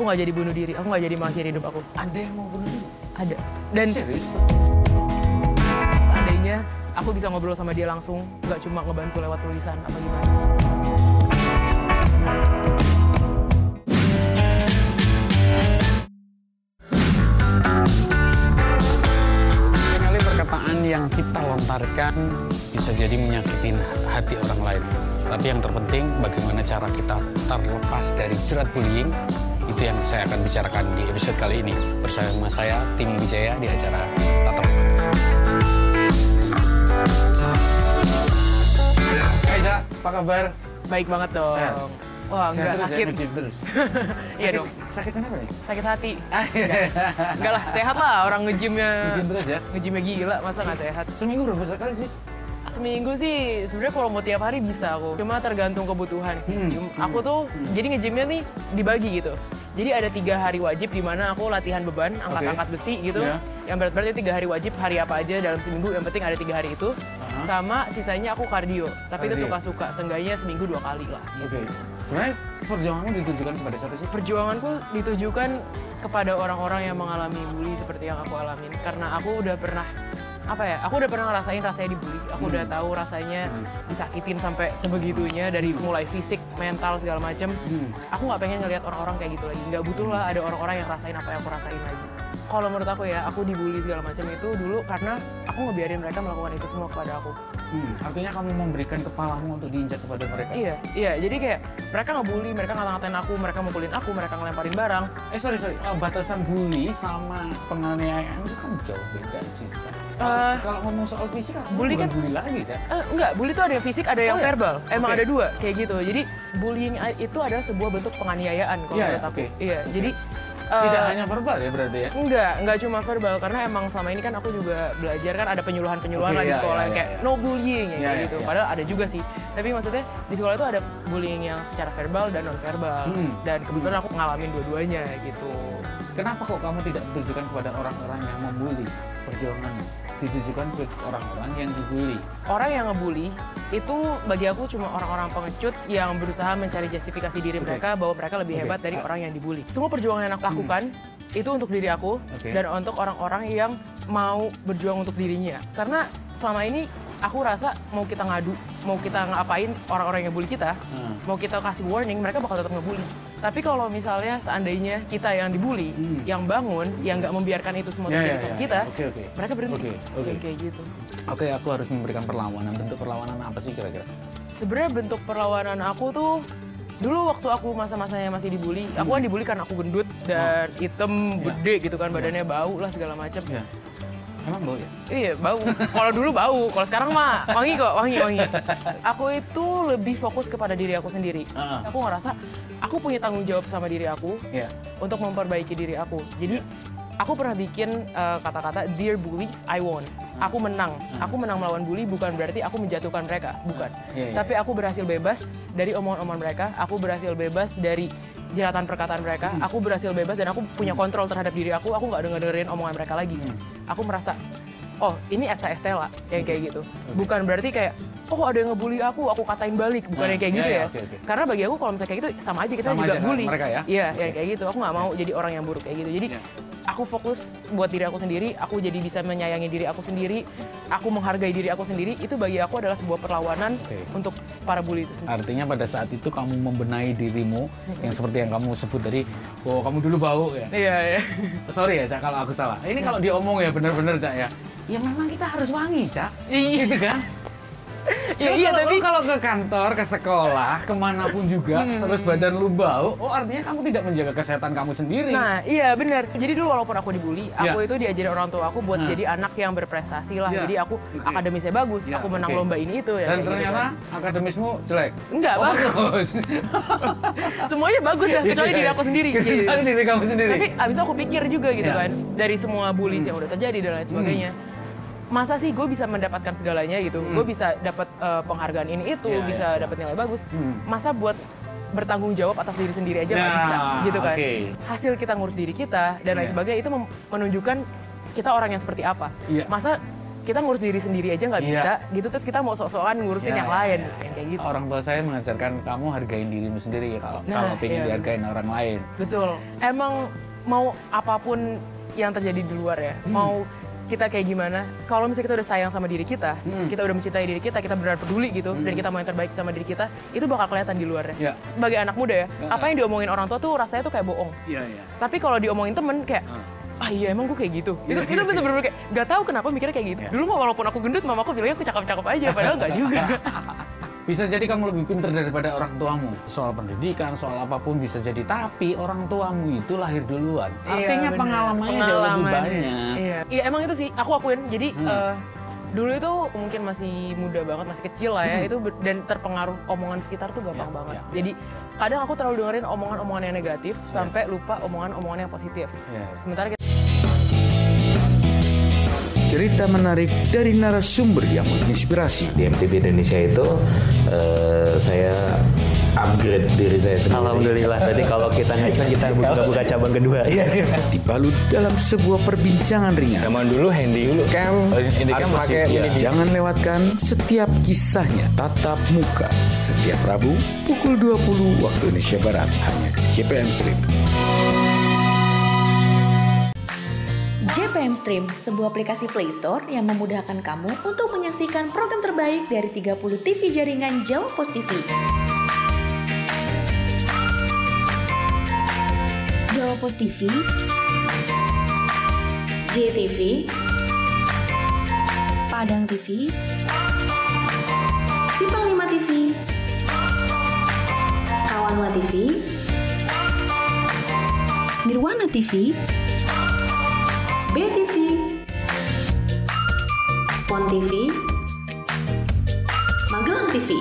aku nggak jadi bunuh diri, aku nggak jadi mengakhiri hidup aku. Ada yang mau bunuh diri? Ada. Dan Serius? seandainya aku bisa ngobrol sama dia langsung, nggak cuma ngebantu lewat tulisan apa gimana. Kali perkataan yang kita lontarkan bisa jadi menyakitin hati orang lain. Tapi yang terpenting bagaimana cara kita terlepas dari jerat bullying, itu yang saya akan bicarakan di episode kali ini. Bersama saya, Tim Wijaya di acara Tato. Hai Ca, apa kabar? Baik banget dong. Sehat? Wah, nggak sakit. Ya, nge-gym terus. Iya dong. Sakit kenapa nih? Sakit hati. Enggak lah, sehat lah orang ngejimnya. Nge-gym terus ya? Ngejimnya gila, masa nggak sehat? Seminggu berapa kali sih? Seminggu sih sebenarnya kalau mau tiap hari bisa aku. Cuma tergantung kebutuhan sih. Aku tuh jadi ngejimnya nih dibagi gitu. Jadi ada 3 hari wajib di mana aku latihan beban, angkat-angkat besi gitu. Yeah. Yang berat-beratnya 3 hari wajib, hari apa aja dalam seminggu, yang penting ada 3 hari itu. Sama sisanya aku kardio. Tapi itu suka-suka, seenggaknya seminggu 2 kali lah. Oke. Sebenarnya perjuanganmu ditujukan kepada siapa sih? Perjuanganku ditujukan kepada orang-orang yang mengalami bully seperti yang aku alamin. Karena aku udah pernah aku udah pernah ngerasain rasanya dibully. Aku udah tahu rasanya disakitin sampai sebegitunya, dari mulai fisik, mental, segala macem. Aku nggak pengen ngelihat orang-orang kayak gitu lagi. Nggak butuh lah ada orang-orang yang rasain apa yang aku rasain lagi. Kalau menurut aku ya, aku dibully segala macam itu dulu karena aku ngebiarin mereka melakukan itu semua kepada aku. Artinya kamu memberikan kepalamu untuk diinjak kepada mereka? Iya, jadi kayak mereka ngebully, mereka ngata-ngatain aku, mereka mukulin aku, mereka ngelemparin barang. Sorry. Batasan bully sama penganiayaan itu kan jauh beda sih. Kalau ngomong soal fisik, bully kan bully lagi kan? Enggak, bully itu ada yang fisik, ada yang verbal. Emang Okay. ada 2 kayak gitu. Jadi bullying itu adalah sebuah bentuk penganiayaan kalau menurut aku. Iya, jadi Tidak hanya verbal ya berarti ya? Enggak cuma verbal, karena emang selama ini kan aku juga belajar kan ada penyuluhan-penyuluhan lah di sekolah yang kayak no bullying kayak gitu. Padahal ada juga sih. Tapi maksudnya di sekolah itu ada bullying yang secara verbal dan non verbal. Dan kebetulan aku ngalamin dua-duanya gitu. Kenapa kok kamu tidak ditujukan kepada orang-orang yang membuli? Perjuangan ditujukan ke orang-orang yang dibully. Orang yang ngebully itu bagi aku cuma orang-orang pengecut yang berusaha mencari justifikasi diri mereka bahwa mereka lebih hebat dari orang yang dibully. Semua perjuangan yang aku lakukan itu untuk diri aku dan untuk orang-orang yang mau berjuang untuk dirinya. Karena selama ini aku rasa mau kita ngadu, mau kita ngapain orang-orang yang bully kita, mau kita kasih warning, mereka bakal tetap ngebully. Tapi kalau misalnya seandainya kita yang dibully, yang bangun, yang nggak membiarkan itu semua terjadi sama kita, mereka berhenti. Kayak gitu. Oke, aku harus memberikan perlawanan. Bentuk perlawanan apa sih kira-kira? Sebenarnya bentuk perlawanan aku tuh dulu waktu aku masa-masanya masih dibully, aku kan dibully karena aku gendut dan hitam, gede gitu kan, badannya bau lah segala macam. Emang bau ya? Iya, bau. Kalau dulu bau, kalau sekarang mah wangi kok, wangi. Aku itu lebih fokus kepada diri aku sendiri. Aku ngerasa aku punya tanggung jawab sama diri aku untuk memperbaiki diri aku. Jadi aku pernah bikin kata-kata "Dear bullies, I won". Aku menang. Aku menang melawan bully bukan berarti aku menjatuhkan mereka, bukan. Tapi aku berhasil bebas dari omongan-omongan mereka. Aku berhasil bebas dari jeratan perkataan mereka. Aku berhasil bebas dan aku punya kontrol terhadap diri aku. Aku nggak dengerin omongan mereka lagi. Aku merasa, oh ini Etsa Estella yang kayak gitu. Bukan berarti kayak, oh ada yang ngebully aku katain balik. Bukan yang kayak gitu ya. Karena bagi aku kalau misalnya kayak gitu sama aja, kita sama juga aja, bully. mereka ya? Iya, kayak gitu. Aku nggak mau jadi orang yang buruk kayak gitu. Jadi aku fokus buat diri aku sendiri. Aku jadi bisa menyayangi diri aku sendiri. Aku menghargai diri aku sendiri. Itu bagi aku adalah sebuah perlawanan untuk para bully itu sendiri. Artinya pada saat itu kamu membenahi dirimu yang seperti yang kamu sebut tadi, oh kamu dulu bau ya? Iya. Sorry ya Cak kalau aku salah. Ini kalau diomong ya bener-bener Cak ya. Ya memang kita harus wangi Cak. Iya. Gitu kan? Iya, tapi kalau ke kantor, ke sekolah, kemanapun juga, terus badan lu bau, oh artinya kamu tidak menjaga kesehatan kamu sendiri. Nah, iya benar. Jadi dulu walaupun aku dibully, aku itu diajarin orang tua aku buat jadi anak yang berprestasi lah. Jadi aku akademisnya bagus, aku menang lomba ini itu ya. Dan ternyata akademismu jelek? Enggak, bagus. Semuanya bagus dah, kecuali diri aku sendiri. Kecuali diri kamu sendiri. Tapi abis itu aku pikir juga gitu kan, dari semua bullies yang udah terjadi dan lain sebagainya. Masa sih gue bisa mendapatkan segalanya gitu, gue bisa dapat penghargaan ini itu, bisa dapat nilai bagus. Masa buat bertanggung jawab atas diri sendiri aja nggak bisa, gitu kan? Hasil kita ngurus diri kita dan lain sebagainya itu menunjukkan kita orang yang seperti apa. Masa kita ngurus diri sendiri aja nggak bisa gitu, terus kita mau sok-sokan ngurusin yang lain yang kayak gitu. Orang tua saya mengajarkan kamu hargain dirimu sendiri ya, kalau pengen dihargain orang lain. Betul. Emang mau apapun yang terjadi di luar ya, mau kita kayak gimana, kalau misalnya kita udah sayang sama diri kita, kita udah mencintai diri kita benar peduli gitu, dan kita mau yang terbaik sama diri kita, itu bakal kelihatan di luarnya. Sebagai anak muda ya, apa yang diomongin orang tua tuh rasanya tuh kayak bohong. Tapi kalau diomongin temen kayak, iya emang gue kayak gitu. Itu bener-bener kayak, gak tahu kenapa mikirnya kayak gitu. Dulu walaupun aku gendut, mamaku bilangnya aku cakep-cakep aja, padahal gak juga. Bisa jadi kamu lebih pintar daripada orang tuamu. Soal pendidikan, soal apapun bisa jadi. Tapi orang tuamu itu lahir duluan. Artinya pengalamannya jauh lebih banyak. Iya emang itu sih, aku akuin. Jadi dulu itu mungkin masih muda banget, masih kecil lah ya. Itu dan terpengaruh omongan sekitar tuh gampang banget. Jadi kadang aku terlalu dengerin omongan-omongan yang negatif sampai lupa omongan-omongan yang positif. Sementara cerita menarik dari narasumber yang menginspirasi. Di MTV Indonesia itu saya upgrade diri saya sendiri. Alhamdulillah, berarti kalau kita ngajuan kita buka cabang kedua. Dibalut dalam sebuah perbincangan ringan. Zaman dulu handy dulu kan, harus pakai. Jangan lewatkan setiap kisahnya tatap muka setiap Rabu pukul 20 waktu Indonesia Barat hanya di JPM Stream. JPM Stream, sebuah aplikasi Play Store yang memudahkan kamu untuk menyaksikan program terbaik dari 30 TV jaringan Jawa Pos TV. Jawa Pos TV, JTV, Padang TV, Simpang 5 TV, Kawanwa TV, Nirwana TV, BTV, Pon TV, Magelang TV.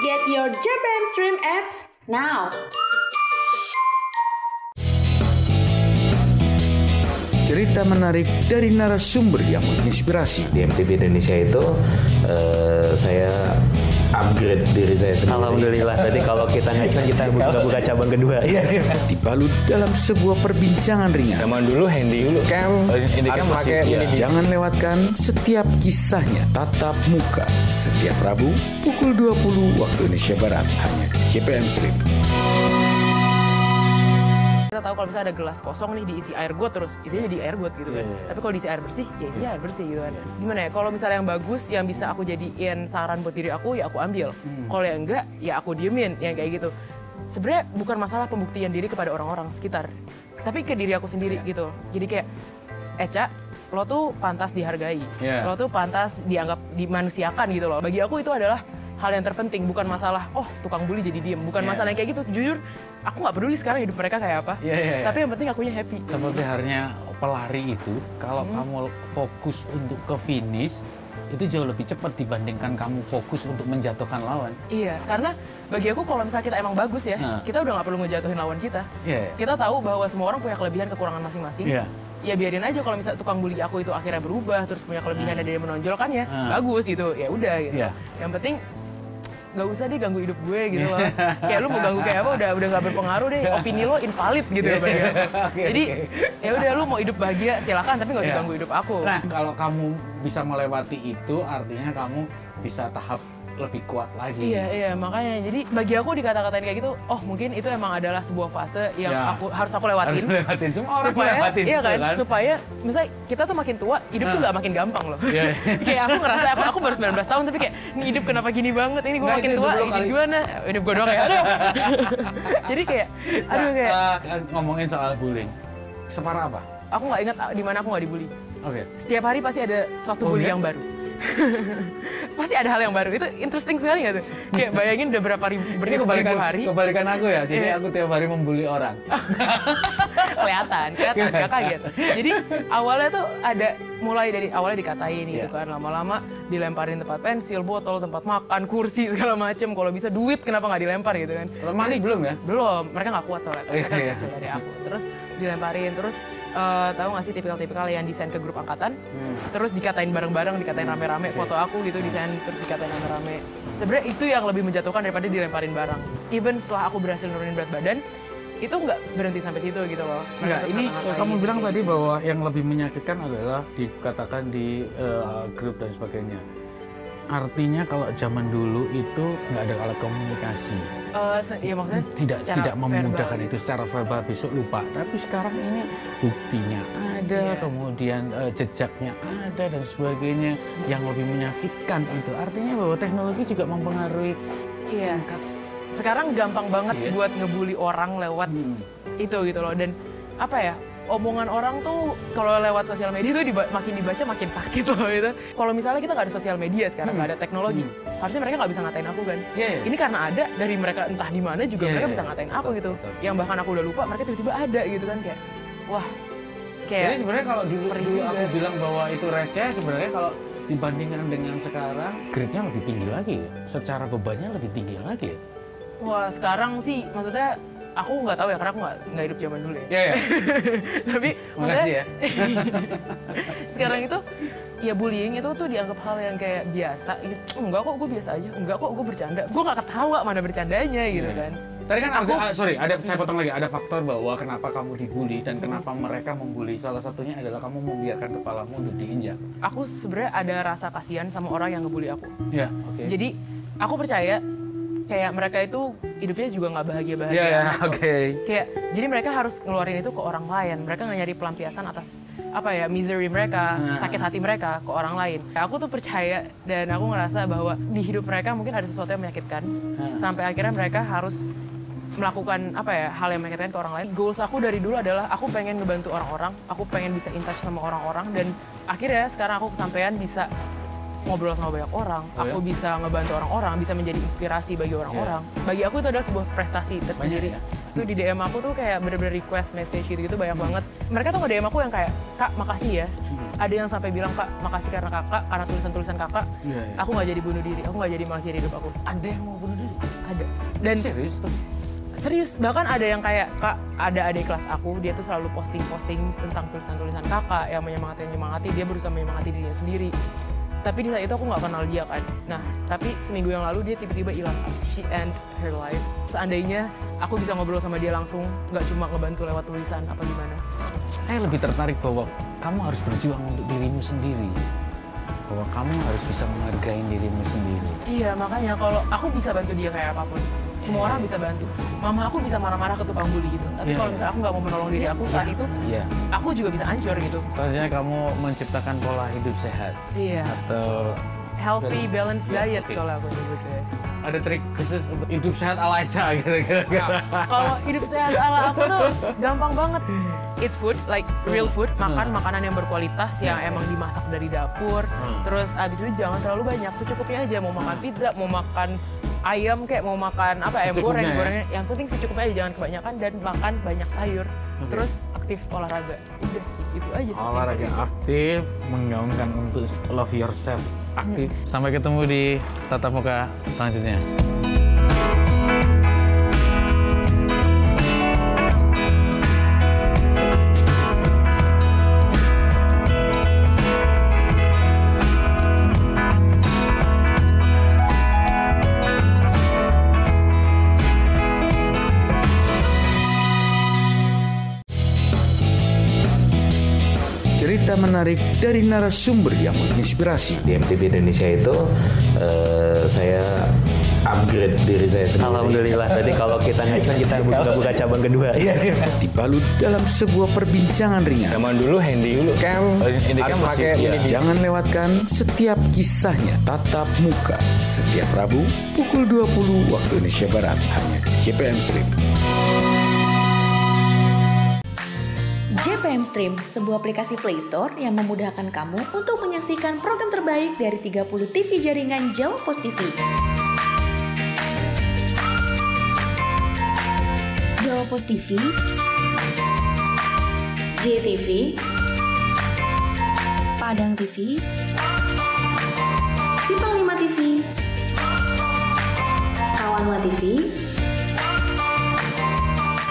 Get your JPM Stream apps now. Cerita menarik dari narasumber yang menginspirasi. Di MTV Indonesia itu saya upgrade diri saya sendiri. Alhamdulillah, berarti kalau kita ngajuan kita buka cabang kedua. Dibalut dalam sebuah perbincangan ringan. Zaman dulu handy dulu kan, harus pakai. Jangan lewatkan setiap kisahnya tatap muka setiap Rabu pukul 20 waktu Indonesia Barat hanya di JPM Stream. kita tahu kalau misalnya ada gelas kosong nih diisi air got terus isinya jadi air got gitu kan. Tapi kalau diisi air bersih ya isinya air bersih gitu kan. Gimana ya, kalau misalnya yang bagus yang bisa aku jadiin saran buat diri aku ya aku ambil. Kalau yang enggak ya aku diemin yang kayak gitu. Sebenarnya bukan masalah pembuktian diri kepada orang-orang sekitar, tapi ke diri aku sendiri gitu. Jadi kayak Eca, lo tuh pantas dihargai, lo tuh pantas dianggap dimanusiakan gitu loh. Bagi aku itu adalah hal yang terpenting, bukan masalah oh tukang bully jadi diem, bukan masalah yang kayak gitu. Jujur aku nggak peduli sekarang hidup mereka kayak apa, tapi yang penting akunya happy. Seperti halnya pelari itu, kalau kamu fokus untuk ke finish itu jauh lebih cepat dibandingkan kamu fokus untuk menjatuhkan lawan. Iya, karena bagi aku kalau misalnya kita emang bagus ya, kita udah nggak perlu ngejatuhin lawan kita. Kita tahu bahwa semua orang punya kelebihan kekurangan masing-masing. Ya biarin aja kalau misalnya tukang bully aku itu akhirnya berubah terus punya kelebihan dan dia menonjolkannya, bagus gitu. Ya udah gitu. Yang penting nggak usah deh ganggu hidup gue gitu loh. Kayak lu mau ganggu kayak apa udah nggak berpengaruh deh. Opini lo invalid gitu ya. Jadi ya udah lu mau hidup bahagia silakan tapi nggak usah ganggu hidup aku. Nah kalau kamu bisa melewati itu artinya kamu bisa tahap lebih kuat lagi. Iya makanya jadi bagi aku dikata-katain kayak gitu, oh mungkin itu emang adalah sebuah fase yang harus aku lewatin. Harus lewatin, semua orang supaya, lewatin. Iya kan? Supaya misalnya kita tuh makin tua, hidup tuh nggak makin gampang loh. Kayak aku ngerasa aku baru 19 tahun tapi kayak ini hidup kenapa gini banget, ini gue makin tua, ini gimana? Hidup gue doang kayak aduh. Jadi kayak aduh kayak ngomongin soal bullying, separah apa? Aku nggak ingat di mana aku nggak dibully. Setiap hari pasti ada suatu bully yang baru. Pasti ada hal yang baru. Itu interesting sekali nggak tuh? Kayak bayangin udah berapa ribu hari. Kebalikan aku ya, jadi aku tiap hari membuli orang. kelihatan, gak kaget. Jadi awalnya tuh ada, mulai dari awalnya dikatain gitu kan, lama-lama dilemparin tempat pensil, botol, tempat makan, kursi, segala macem. Kalau bisa duit kenapa nggak dilempar gitu kan. Lemari belum ya? Belum, mereka nggak kuat soalnya. Mereka kecil dari aku. Terus dilemparin, terus tahu nggak sih tipikal-tipikal yang desain ke grup angkatan, terus dikatain bareng-bareng, dikatain rame-rame, foto aku gitu desain terus dikatain rame-rame. Sebenarnya itu yang lebih menjatuhkan daripada dilemparin barang. Even setelah aku berhasil nurunin berat badan, itu nggak berhenti sampai situ gitu loh. Enggak, ini kamu bilang tadi bahwa yang lebih menyakitkan adalah dikatakan di grup dan sebagainya. Artinya kalau zaman dulu itu nggak ada alat komunikasi. Ya maksudnya tidak memudahkan itu secara verbal, besok lupa. Tapi sekarang ini buktinya ada, kemudian jejaknya ada dan sebagainya yang lebih menyakitkan itu. Artinya bahwa teknologi juga mempengaruhi. Iya. Sekarang gampang banget buat ngebully orang lewat itu gitu loh. Dan apa ya? Omongan orang tuh kalau lewat sosial media tuh makin dibaca makin sakit loh gitu. Kalau misalnya kita nggak ada sosial media sekarang, nggak ada teknologi, harusnya mereka nggak bisa ngatain aku kan. Ini karena ada dari mereka entah di mana juga mereka bisa ngatain aku gitu. Yang bahkan aku udah lupa, mereka tiba-tiba ada gitu kan kayak, wah. Kayak jadi sebenarnya kalau dulu aku bilang bahwa itu receh, sebenarnya kalau dibandingkan dengan sekarang, grade-nya lebih tinggi lagi. Secara bebannya lebih tinggi lagi. Wah sekarang sih maksudnya aku nggak tahu ya karena aku nggak hidup zaman dulu ya. Tapi makasih ya. Sekarang itu ya bullying itu tuh dianggap hal yang kayak biasa gitu. Enggak kok gue biasa aja. Enggak kok gue bercanda. Gue nggak ketawa mana bercandanya gitu kan. Tadi kan saya potong lagi. Ada faktor bahwa kenapa kamu dibully dan kenapa mereka membuli. Salah satunya adalah kamu membiarkan kepalamu untuk diinjak. Aku sebenarnya ada rasa kasihan sama orang yang ngebully aku. Iya. Okay. Jadi aku percaya kayak mereka itu hidupnya juga nggak bahagia-bahagia. Kayak jadi mereka harus ngeluarin itu ke orang lain. Mereka nggak nyari pelampiasan atas apa ya misery mereka, sakit hati mereka ke orang lain. Aku tuh percaya dan aku ngerasa bahwa di hidup mereka mungkin ada sesuatu yang menyakitkan sampai akhirnya mereka harus melakukan apa ya hal yang menyakitkan ke orang lain. Goals aku dari dulu adalah aku pengen ngebantu orang-orang, aku pengen bisa in touch sama orang-orang dan akhirnya sekarang aku kesampaian bisa ngobrol sama banyak orang, aku bisa ngebantu orang-orang, bisa menjadi inspirasi bagi orang-orang. Bagi aku itu adalah sebuah prestasi tersendiri. Itu di DM aku tuh kayak bener-bener request message gitu-gitu banyak banget. Mereka tuh nge-DM aku yang kayak, Kak makasih ya. Ada yang sampai bilang, Kak makasih karena kakak, karena tulisan-tulisan kakak, aku nggak jadi bunuh diri, aku nggak jadi mengakhiri hidup aku. Ada yang mau bunuh diri? Ada. Dan serius, bahkan ada yang kayak, Kak ada adik kelas aku, dia tuh selalu posting-posting tentang tulisan-tulisan kakak yang menyemangati, dia berusaha menyemangati dirinya sendiri. Tapi di saat itu aku nggak kenal dia kan. Nah, tapi seminggu yang lalu dia tiba-tiba hilang. She end her life. Seandainya aku bisa ngobrol sama dia langsung, nggak cuma ngebantu lewat tulisan apa gimana. Saya lebih tertarik bahwa kamu harus berjuang untuk dirimu sendiri. Bahwa kamu harus bisa menghargai dirimu sendiri. Iya, makanya kalau aku bisa bantu dia kayak apapun. Semua orang bisa bantu. Mama aku bisa marah-marah ke tukang bully gitu. Tapi kalau misalnya aku nggak mau menolong diri aku saat itu, aku juga bisa hancur gitu. Selanjutnya kamu menciptakan pola hidup sehat. Atau healthy balance diet kalau aku nyebutnya. Ada trik khusus untuk hidup sehat ala Echa gitu. Kalau hidup sehat ala aku tuh gampang banget. Eat food, like real food, makan makanan yang berkualitas yang emang dimasak dari dapur. Terus abis itu jangan terlalu banyak, secukupnya aja. Mau makan pizza, mau makan ayam kayak mau makan apa ayam goreng, yang penting secukupnya aja, jangan kebanyakan dan makan banyak sayur. Terus aktif olahraga. Udah sih, itu aja sih. Olahraga aktif, menggaungkan untuk love yourself aktif. Sampai ketemu di tatap muka selanjutnya. Cerita menarik dari narasumber yang menginspirasi. Di MTV Indonesia itu saya upgrade diri saya sendiri. Alhamdulillah. Berarti kalau kita ngecen kita buka cabang kedua. Dibalut dalam sebuah perbincangan ringan. Zaman dulu handycam harus pakai. Jangan lewatkan setiap kisahnya. Tatap muka setiap Rabu pukul 20 waktu Indonesia Barat hanya di JPM Stream. JPM Stream, sebuah aplikasi Play Store yang memudahkan kamu untuk menyaksikan program terbaik dari 30 TV jaringan Jawa Post TV. Jawa Post TV, JTV, Padang TV, Simpang 5 TV, Kawanwa TV,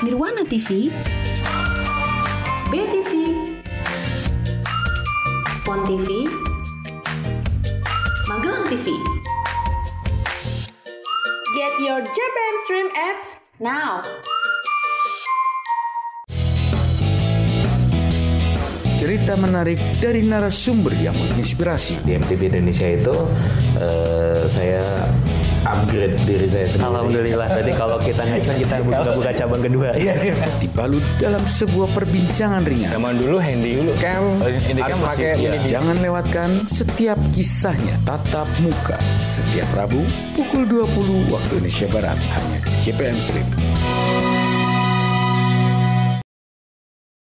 Nirwana TV, BTV, Pon TV, Magelang TV. Get your JPM Stream apps now. cerita menarik dari narasumber yang menginspirasi. Di MTV Indonesia itu saya upgrade diri saya sendiri. Alhamdulillah. Berarti kalau kita ngajukan kita buka cabang kedua. Dibalut dalam sebuah perbincangan ringan. Zaman dulu handycam harus pakai Jangan lewatkan setiap kisahnya tatap muka setiap Rabu pukul 20 waktu Indonesia Barat hanya di JPM Stream.